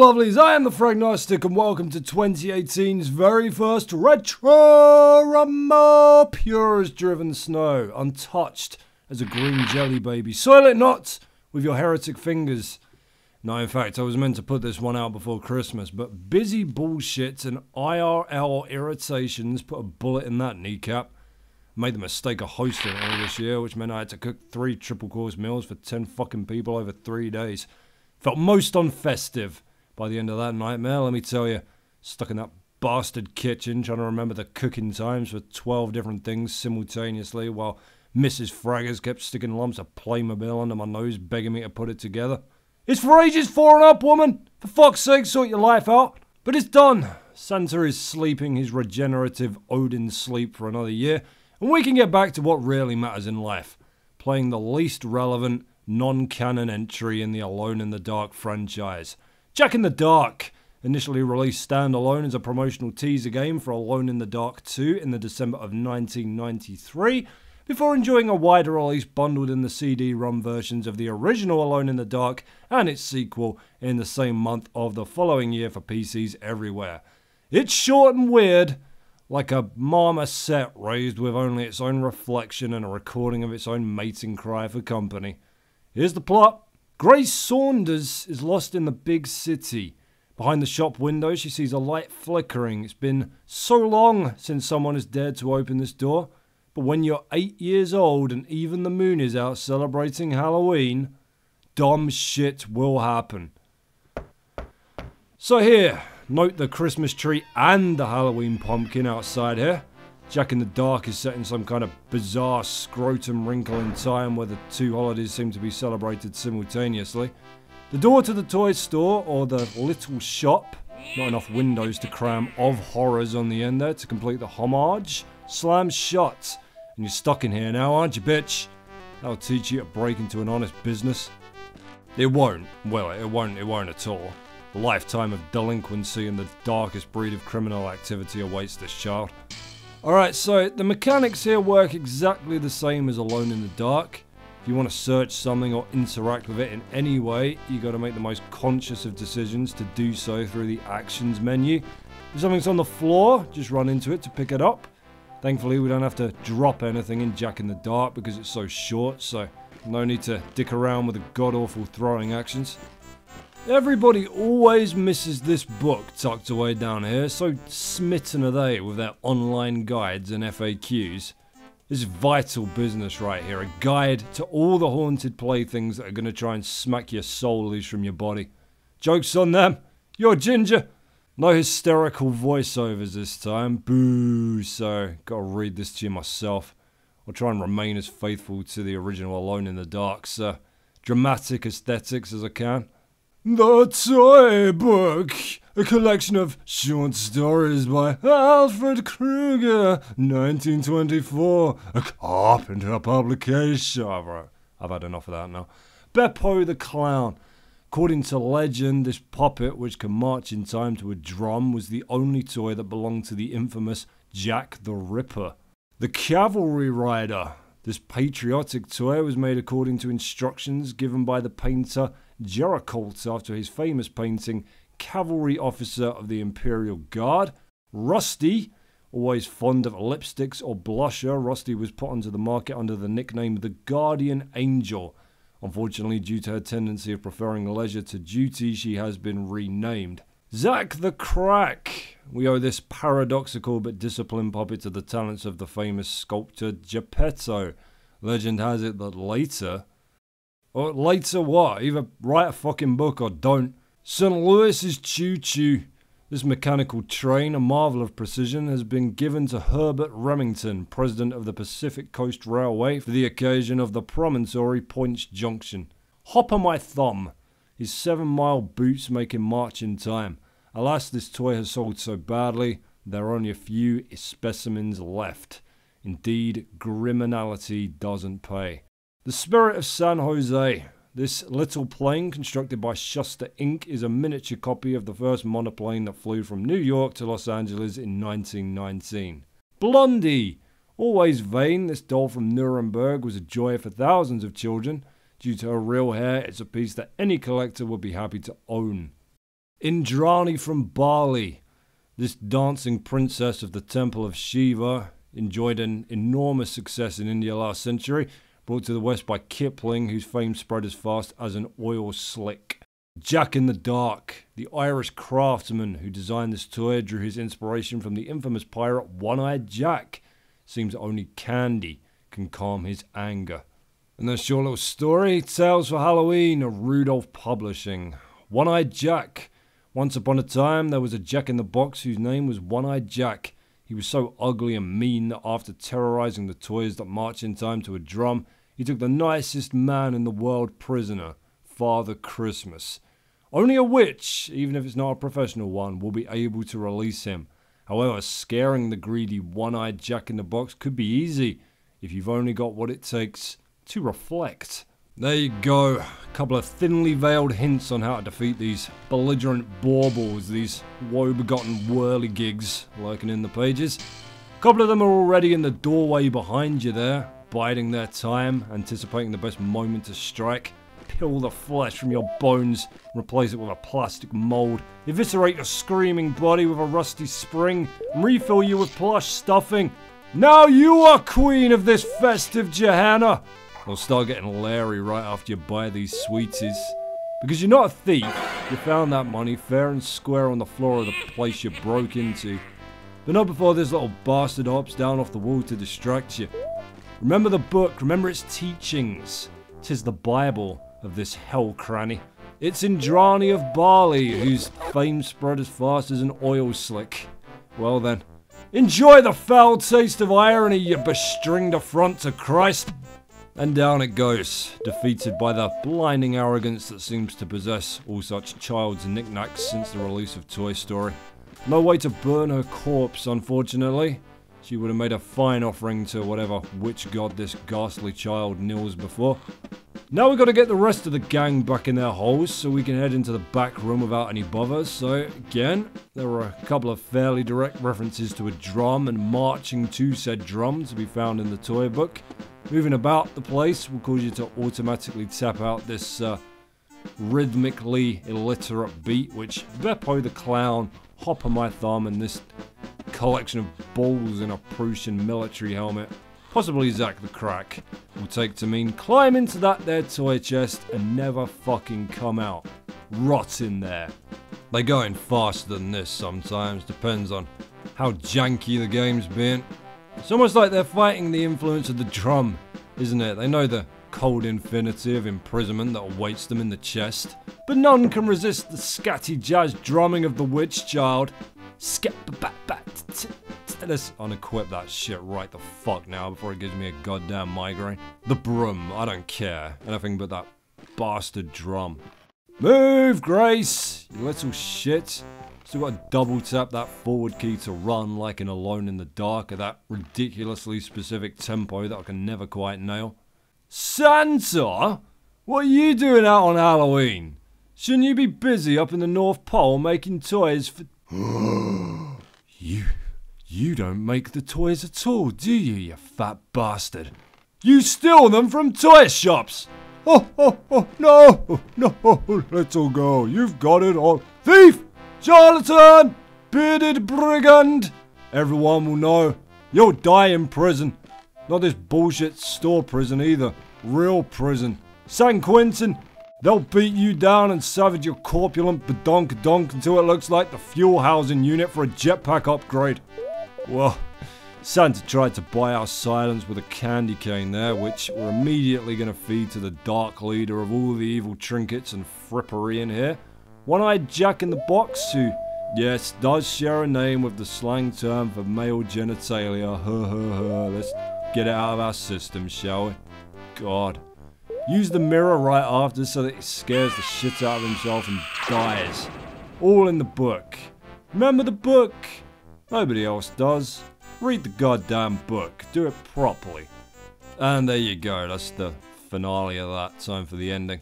lovelies, I am the Fragnostic and welcome to 2018's very first retro pure as driven snow, untouched as a green jelly baby. Soil it not with your heretic fingers. No, in fact, I was meant to put this one out before Christmas, but busy bullshit and IRL irritations put a bullet in that kneecap. Made the mistake of hosting it all this year, which meant I had to cook 3 triple course meals for 10 fucking people over 3 days. Felt most unfestive by the end of that nightmare, let me tell you. Stuck in that bastard kitchen trying to remember the cooking times for 12 different things simultaneously while Mrs. Fraggers kept sticking lumps of Playmobil under my nose begging me to put it together. It's for ages 4 and up, woman! For fuck's sake, sort your life out. But it's done. Santa is sleeping his regenerative Odin sleep for another year, and we can get back to what really matters in life. Playing the least relevant, non-canon entry in the Alone in the Dark franchise. Jak in the Dark, initially released standalone as a promotional teaser game for Alone in the Dark 2 in the December of 1993, before enjoying a wider release bundled in the CD-ROM versions of the original Alone in the Dark and its sequel in the same month of the following year for PCs everywhere. It's short and weird, like a marmoset raised with only its own reflection and a recording of its own mating cry for company. Here's the plot. Grace Saunders is lost in the big city. Behind the shop window, she sees a light flickering. It's been so long since someone has dared to open this door. But when you're 8 years old and even the moon is out celebrating Halloween, dumb shit will happen. So here, note the Christmas tree and the Halloween pumpkin outside here. Jak in the Dark is set in some kind of bizarre scrotum wrinkle in time where the 2 holidays seem to be celebrated simultaneously. The door to the toy store, or the little shop, not enough windows to cram of horrors on the end there to complete the homage, slams shut. And you're stuck in here now, aren't you, bitch? That'll teach you to break into an honest business. It won't. Well, it won't at all. A lifetime of delinquency and the darkest breed of criminal activity awaits this child. Alright, so the mechanics here work exactly the same as Alone in the Dark. If you want to search something or interact with it in any way, you got to make the most conscious of decisions to do so through the actions menu. If something's on the floor, just run into it to pick it up. Thankfully, we don't have to drop anything in Jak in the Dark because it's so short, so no need to dick around with the god-awful throwing actions. Everybody always misses this book tucked away down here, so smitten are they with their online guides and FAQs. This is vital business right here, a guide to all the haunted playthings that are going to try and smack your soul loose from your body. Joke's on them, you're ginger. No hysterical voiceovers this time, boo, so gotta read this to you myself. I'll try and remain as faithful to the original Alone in the Dark, dramatic aesthetics as I can. The Toy Book, a collection of short stories by Alfred Kruger, 1924, a Carpenter publication. I've had enough of that now. Beppo the Clown. According to legend, this puppet, which can march in time to a drum, was the only toy that belonged to the infamous Jack the Ripper. The Cavalry Rider. This patriotic toy was made according to instructions given by the painter Gericault after his famous painting Cavalry Officer of the Imperial Guard. Rusty, always fond of lipsticks or blusher, Rusty was put onto the market under the nickname the Guardian Angel. Unfortunately, due to her tendency of preferring leisure to duty, she has been renamed. Zack the Crack. We owe this paradoxical but disciplined puppet to the talents of the famous sculptor Geppetto. Legend has it that later... Or later what? Either write a fucking book or don't. St. Louis's Choo Choo. This mechanical train, a marvel of precision, has been given to Herbert Remington, president of the Pacific Coast Railway, for the occasion of the promontory Points Junction. Hopper my thumb. His 7-mile boots make him march in time. Alas, this toy has sold so badly, there are only a few specimens left. Indeed, criminality doesn't pay. The Spirit of San Jose. This little plane, constructed by Shuster Inc., is a miniature copy of the first monoplane that flew from New York to Los Angeles in 1919. Blondie. Always vain, this doll from Nuremberg was a joy for thousands of children. Due to her real hair, it's a piece that any collector would be happy to own. Indrani from Bali. This dancing princess of the Temple of Shiva enjoyed an enormous success in India last century, brought to the West by Kipling, whose fame spread as fast as an oil slick. Jack in the Dark, the Irish craftsman who designed this toy, drew his inspiration from the infamous pirate One-Eyed Jack. Seems only candy can calm his anger. And a short little story, Tales for Halloween of Rudolph Publishing. One-Eyed Jack. Once upon a time, there was a Jack in the Box whose name was One-Eyed Jack. He was so ugly and mean that after terrorizing the toys that march in time to a drum, he took the nicest man in the world prisoner, Father Christmas. Only a witch, even if it's not a professional one, will be able to release him. However, scaring the greedy One-Eyed Jack in the Box could be easy if you've only got what it takes to reflect. There you go, a couple of thinly veiled hints on how to defeat these belligerent baubles, these woe-begotten whirligigs lurking in the pages. A couple of them are already in the doorway behind you there, biding their time, anticipating the best moment to strike. Peel the flesh from your bones, replace it with a plastic mould, eviscerate your screaming body with a rusty spring, and refill you with plush stuffing. Now you are queen of this festive Johanna! They'll start getting leery right after you buy these sweeties. Because you're not a thief, you found that money fair and square on the floor of the place you broke into. But not before this little bastard hops down off the wall to distract you. Remember the book, remember its teachings. 'Tis the Bible of this hell cranny. It's Indrani of Bali, whose fame spread as fast as an oil slick. Well then, enjoy the foul taste of irony, you bestringed affront to Christ. And down it goes, defeated by the blinding arrogance that seems to possess all such child's knickknacks since the release of Toy Story. No way to burn her corpse, unfortunately. She would have made a fine offering to whatever witch god this ghastly child kneels before. Now we've got to get the rest of the gang back in their holes so we can head into the back room without any bothers. So again, there were a couple of fairly direct references to a drum and marching to said drum to be found in the toy book. Moving about the place will cause you to automatically tap out this rhythmically illiterate beat, which Beppo the Clown, Hopper my thumb, and this collection of balls in a Prussian military helmet, possibly Zack the Crack, will take to mean climb into that there toy chest and never fucking come out. Rot in there. They go in faster than this sometimes, depends on how janky the game's been. It's almost like they're fighting the influence of the drum, isn't it? They know the cold infinity of imprisonment that awaits them in the chest, but none can resist the scatty jazz drumming of the witch child. Let's unequip that shit right the fuck now before it gives me a goddamn migraine. The broom, I don't care. Anything but that bastard drum. Move, Grace, you little shit. Still got to double tap that forward key to run like in Alone in the Dark at that ridiculously specific tempo that I can never quite nail. Santa? What are you doing out on Halloween? Shouldn't you be busy up in the North Pole making toys for... You don't make the toys at all, do you, you fat bastard? You steal them from toy shops! No, little girl, you've got it all. Thief! Charlatan! Bearded brigand! Everyone will know. You'll die in prison. Not this bullshit store prison either. Real prison. San Quentin. They'll beat you down and savage your corpulent badonkadonk until it looks like the fuel housing unit for a jetpack upgrade. Well, Santa tried to buy our silence with a candy cane there, which we're immediately going to feed to the dark leader of all the evil trinkets and frippery in here. One-Eyed Jack in the Box, who, yes, does share a name with the slang term for male genitalia. Let's get it out of our system, shall we? God. Use the mirror right after so that he scares the shit out of himself and dies. All in the book. Remember the book? Nobody else does. Read the goddamn book. Do it properly. And there you go. That's the finale of that. Time for the ending.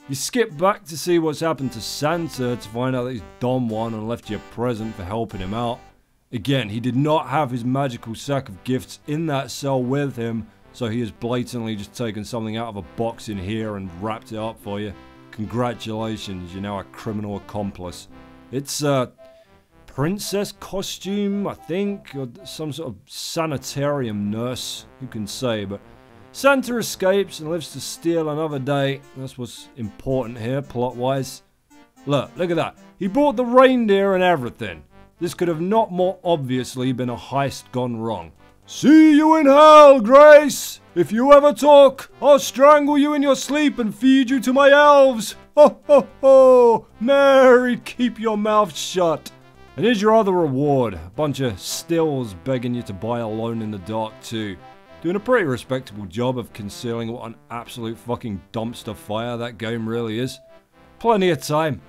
You skip back to see what's happened to Santa to find out that he's done one and left you a present for helping him out. Again, he did not have his magical sack of gifts in that cell with him, so he has blatantly just taken something out of a box in here and wrapped it up for you. Congratulations, you're now a criminal accomplice. It's a princess costume, I think, or some sort of sanitarium nurse, who can say, but Santa escapes and lives to steal another day. That's what's important here, plot-wise. Look at that. He bought the reindeer and everything. This could have not more obviously been a heist gone wrong. See you in hell, Grace! If you ever talk, I'll strangle you in your sleep and feed you to my elves! Ho ho ho! Mary, keep your mouth shut! And here's your other reward. A bunch of stills begging you to buy Alone in the Dark 2. Doing a pretty respectable job of concealing what an absolute fucking dumpster fire that game really is. Plenty of time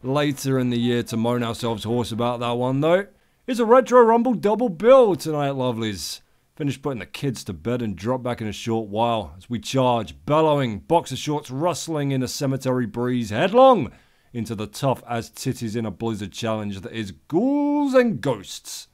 later in the year to moan ourselves hoarse about that one though. It's a Retro Rumble double bill tonight, lovelies. Finish putting the kids to bed and drop back in a short while as we charge, bellowing, boxer shorts rustling in a cemetery breeze, headlong into the tough as titties in a blizzard challenge that is Ghouls and Ghosts.